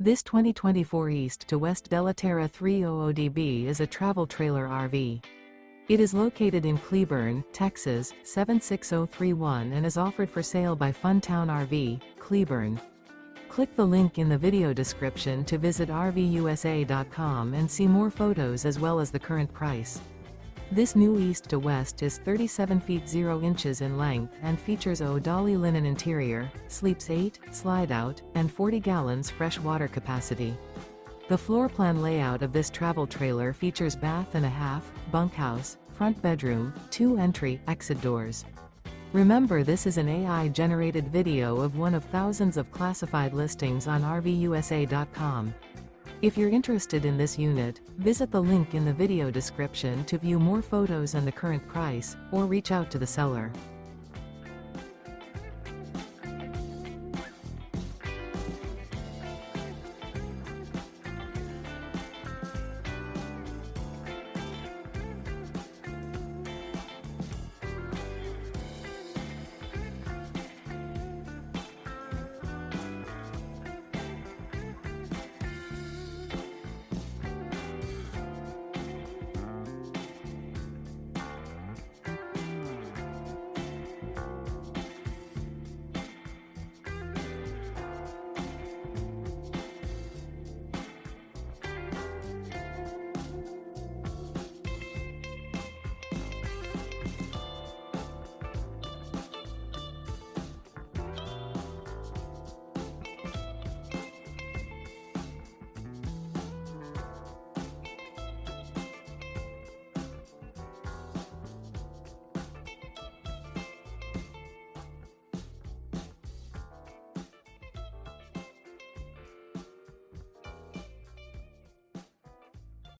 This 2024 East to West Della Terra 300DB is a travel trailer RV. It is located in Cleburne, Texas, 76031 and is offered for sale by Funtown RV, Cleburne. Click the link in the video description to visit RVUSA.com and see more photos as well as the current price. This new East to West is 37 feet 0 inches in length and features ODALI linen interior, sleeps 8, slide-out, and 40 gallons fresh water capacity. The floor plan layout of this travel trailer features bath and a half, bunkhouse, front bedroom, 2 entry/exit doors. Remember, this is an AI-generated video of one of thousands of classified listings on RVUSA.com. If you're interested in this unit, visit the link in the video description to view more photos and the current price, or reach out to the seller.